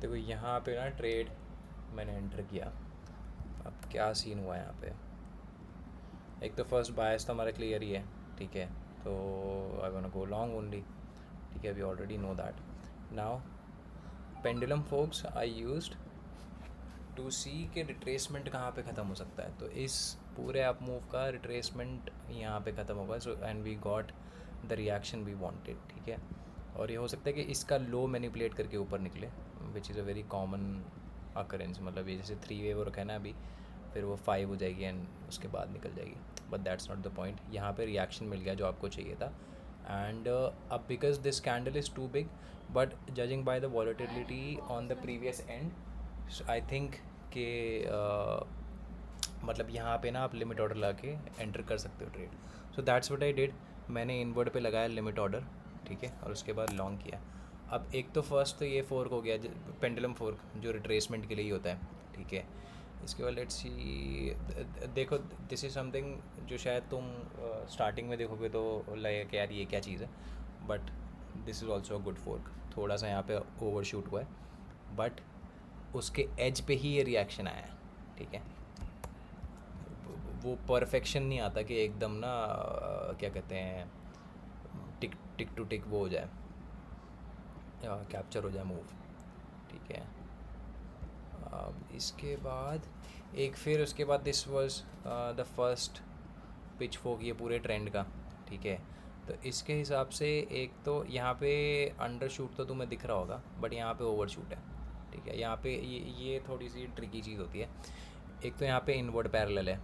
देखो यहाँ पे ना ट्रेड मैंने एंटर किया। अब क्या सीन हुआ यहाँ पे, एक तो फर्स्ट बायस तो हमारा क्लियर ही है, ठीक है। तो I want go long only, ठीक है, we already know that. Now pendulum forks I used to see के रिट्रेसमेंट कहाँ पे ख़त्म हो सकता है। तो इस पूरे अप मूव का रिट्रेसमेंट यहाँ पे ख़त्म होगा। So and we got the reaction we wanted, ठीक है। और ये हो सकता है कि इसका लो मैनिपुलेट करके ऊपर निकले, which is a very common occurrence. मतलब ये जैसे 3 वेव रखा है ना अभी, फिर वो 5 हो जाएगी एंड उसके बाद निकल जाएगी। But that's not the point. यहाँ पे रिएक्शन मिल गया जो आपको चाहिए था। एंड अब because this candle is too big, but judging by the volatility on the previous end, I think कि मतलब यहाँ पे ना आप लिमिट ऑर्डर ला के एंटर कर सकते हो trade. So that's what I did. मैंने इनवर्ड पे लगाया लिमिट ऑर्डर, ठीक है, और उसके बाद लॉन्ग किया। अब एक तो फर्स्ट तो ये फोर्क हो गया, पेंडुलम फोर्क जो रिट्रेसमेंट के लिए ही होता है, ठीक है। इसके बाद लेट्स सी, देखो दिस इज़ समथिंग जो शायद तुम स्टार्टिंग में देखोगे तो लगेगा कि यार ये क्या चीज़ है, but this is also a good fork. थोड़ा सा यहाँ पे ओवर शूट हुआ है, बट उसके एज पे ही ये रिएक्शन आया है, ठीक है। वो परफेक्शन नहीं आता कि एकदम ना क्या कहते हैं, टिक टिक टू टिक वो हो जाए, कैप्चर हो जाए मूव, ठीक है। अब इसके बाद एक, फिर उसके बाद this was the first pitchfork ये पूरे ट्रेंड का, ठीक है। तो इसके हिसाब से एक तो यहाँ पे अंडर शूट तो तुम्हें दिख रहा होगा, बट यहाँ पे ओवर शूट है, ठीक है। यहाँ पे ये थोड़ी सी ट्रिकी चीज़ होती है। एक तो यहाँ पे इनवर्ड पैरेलल है,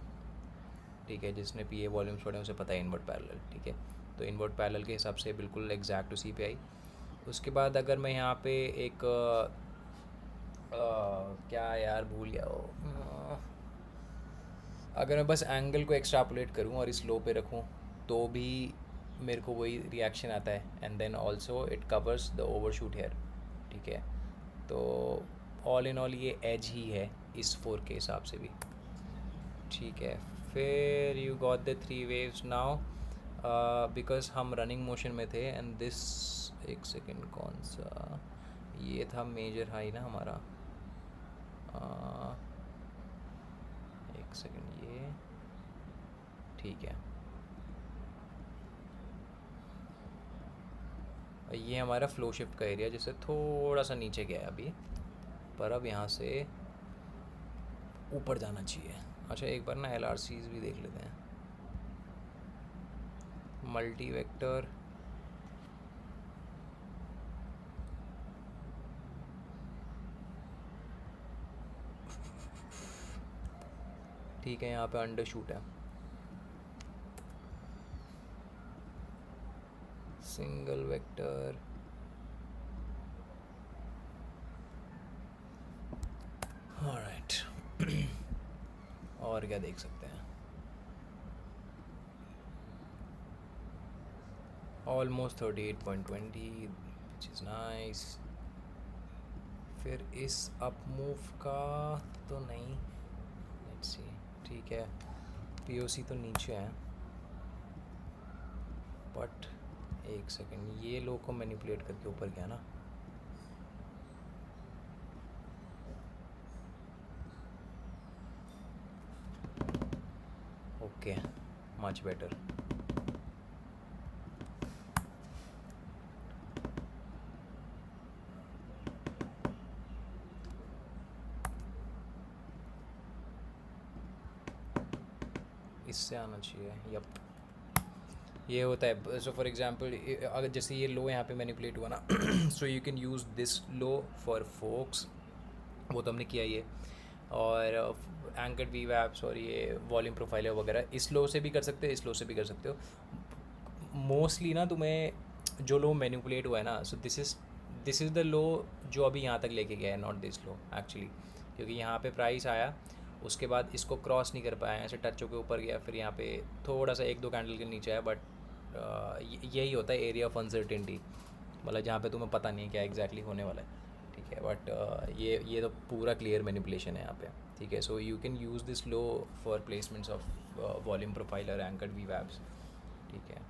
ठीक है, जिसने पी ए वॉल्यूम्स पढ़े उसे पता है इनवर्ट पैरेलल, ठीक है। तो इनवर्ट पैरेलल के हिसाब से बिल्कुल एग्जैक्ट उसी पे आई। उसके बाद अगर मैं यहाँ पे एक क्या यार भूल गया वो, अगर मैं बस एंगल को एक्सट्रापोलेट करूँ और इस लो पे रखूँ तो भी मेरे को वही रिएक्शन आता है। And then also it covers the overshoot here, ठीक है। तो ऑल इन ऑल ये एज ही है इस फोर के हिसाब से भी, ठीक है। फिर you got the 3 waves now, because हम रनिंग मोशन में थे एंड दिस, एक सेकेंड, कौन सा ये था मेजर हाई ना हमारा, एक सेकेंड, ये ठीक है। ये हमारा फ्लो शिफ्ट का एरिया जिससे थोड़ा सा नीचे गया है अभी, पर अब यहाँ से ऊपर जाना चाहिए। अच्छा एक बार ना एल आर सीज भी देख लेते हैं, मल्टी वेक्टर, ठीक है। यहाँ पे अंडर शूट है, सिंगल वेक्टर, ऑलराइट। और क्या देख सकते हैं, ऑलमोस्ट 38.20 विच इज़ नाइस। फिर इस अप मूव का तो नहीं, लेट्स सी, ठीक है। पीओसी तो नीचे है, बट एक सेकेंड, ये लो को मैनिपुलेट करके ऊपर गया ना, ओके, मच बेटर। इससे आना चाहिए, यप। ये होता है, सो फॉर एग्जांपल अगर जैसे ये लो यहाँ पे मैनिपुलेट हुआ ना, so you can use this low for folks, वो तो हमने किया ही है। और एंकर्ड वी वैप्स और ये वॉल्यूम प्रोफाइलर वगैरह इस लो से भी कर सकते हो, इस लो से भी कर सकते हो। मोस्टली ना तुम्हें जो लो मैनिपुलेट हुआ है ना, so this is the low जो अभी यहाँ तक लेके गया है, नॉट दिस लो एक्चुअली। क्योंकि यहाँ पे प्राइस आया, उसके बाद इसको क्रॉस नहीं कर पाया, ऐसे टच होके ऊपर गया, फिर यहाँ पे थोड़ा सा एक दो कैंडल के नीचे आया। बट यही होता है एरिया ऑफ अनसर्टेनिटी, मतलब जहाँ पे तुम्हें पता नहीं है क्या एग्जैक्टली होने वाला है, ठीक है। बट ये तो पूरा क्लियर मैनिपुलेशन है यहाँ पे, ठीक है। So you can use this low for placements of volume profiler, anchored VWAPs, ठीक है।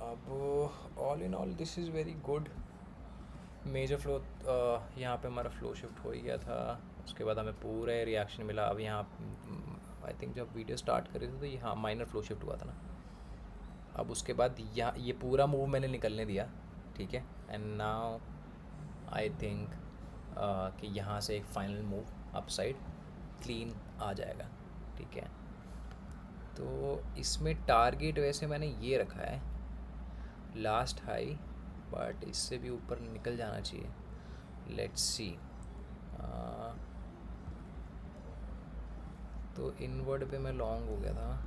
अब all in all this is very good. Major flow यहाँ पे हमारा फ्लो शिफ्ट हो ही गया था, उसके बाद हमें पूरा रिएक्शन मिला। अब यहाँ आई थिंक जब वीडियो स्टार्ट करी थी तो यहाँ माइनर फ्लो शिफ्ट हुआ था ना। अब उसके बाद यहाँ ये पूरा मूव मैंने निकलने दिया, ठीक है। एंड नाउ आई थिंक कि यहाँ से एक final move upside clean आ जाएगा, ठीक है। तो इसमें टारगेट वैसे मैंने ये रखा है लास्ट हाई, बट इससे भी ऊपर निकल जाना चाहिए। Let's see. तो इनवर्ड पे मैं लॉन्ग हो गया था।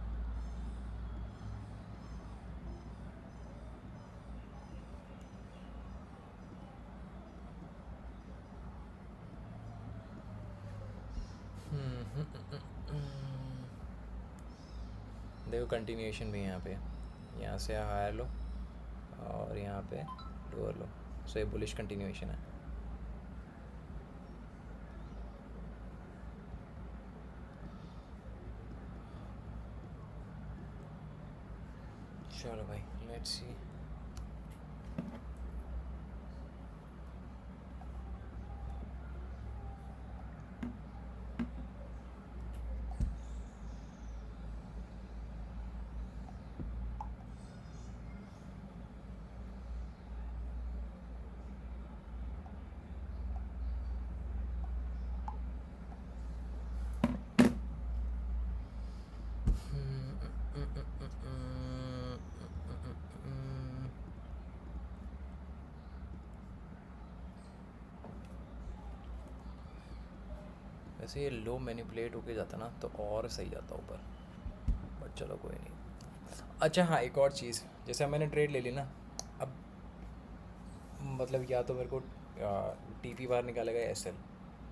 देखो कंटिन्यूएशन भी यहाँ पे, यहाँ से हायर लो और यहाँ पे लोअर लो, सो ये बुलिश कंटिन्यूएशन है। चलो भाई लेट्स सी। वैसे ये लो मैनिपुलेट होके जाता ना तो और सही जाता ऊपर, बट चलो कोई नहीं। अच्छा हाँ, एक और चीज़, जैसे मैंने ट्रेड ले ली ना, अब मतलब या तो मेरे को टीपी बाहर निकालेगा एसएल,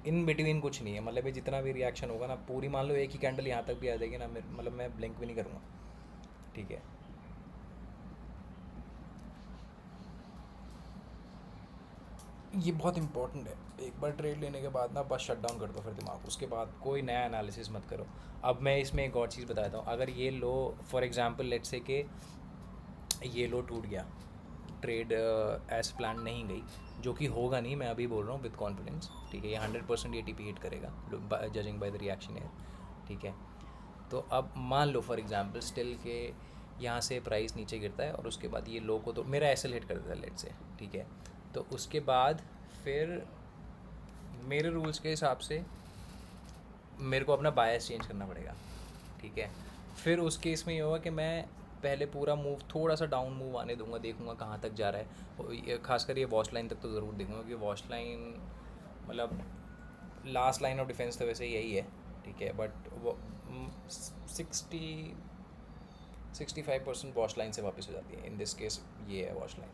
इन बिटवीन कुछ नहीं है। मतलब ये जितना भी रिएक्शन होगा ना, पूरी मान लो एक ही कैंडल यहाँ तक भी आ जाएगी ना, मतलब मैं ब्लिंक भी नहीं करूँगा, ठीक है। ये बहुत इंपॉर्टेंट है। एक बार ट्रेड लेने के बाद ना बस शट डाउन कर दो फिर दिमाग, उसके बाद कोई नया एनालिसिस मत करो। अब मैं इसमें एक और चीज़ बताता हूँ। अगर ये लो फॉर एग्जांपल लेट्स से कि ये लो टूट गया, ट्रेड एज प्लान नहीं गई, जो कि होगा नहीं, मैं अभी बोल रहा हूँ विद कॉन्फिडेंस, ठीक है। ये 100% ये टीपी हिट करेगा जजिंग बाय द रिएक्शन है, ठीक है। तो अब मान लो फॉर एग्जांपल स्टिल के यहाँ से प्राइस नीचे गिरता है और उसके बाद ये लो को तो मेरा एसएल हिट कर देता है लेट्स से, ठीक है। तो उसके बाद फिर मेरे रूल्स के हिसाब से मेरे को अपना बायस चेंज करना पड़ेगा, ठीक है। फिर उस केस में ये होगा कि मैं पहले पूरा मूव थोड़ा सा डाउन मूव आने दूंगा, देखूंगा कहाँ तक जा रहा है। और खासकर ये वॉच लाइन तक तो ज़रूर देखूंगा, क्योंकि वॉच लाइन मतलब लास्ट लाइन ऑफ डिफेंस तो वैसे यही है, ठीक है। बट वो 65% वॉच लाइन से वापस हो जाती है। इन दिस केस ये है वॉच लाइन,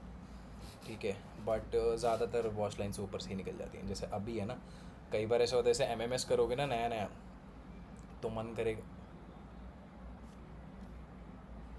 ठीक है। बट ज़्यादातर वॉच लाइन से ऊपर से ही निकल जाती हैं। जैसे अभी है ना, कई बार ऐसा होता है जैसे एमएमएस करोगे ना नया नया, तो मन करेगा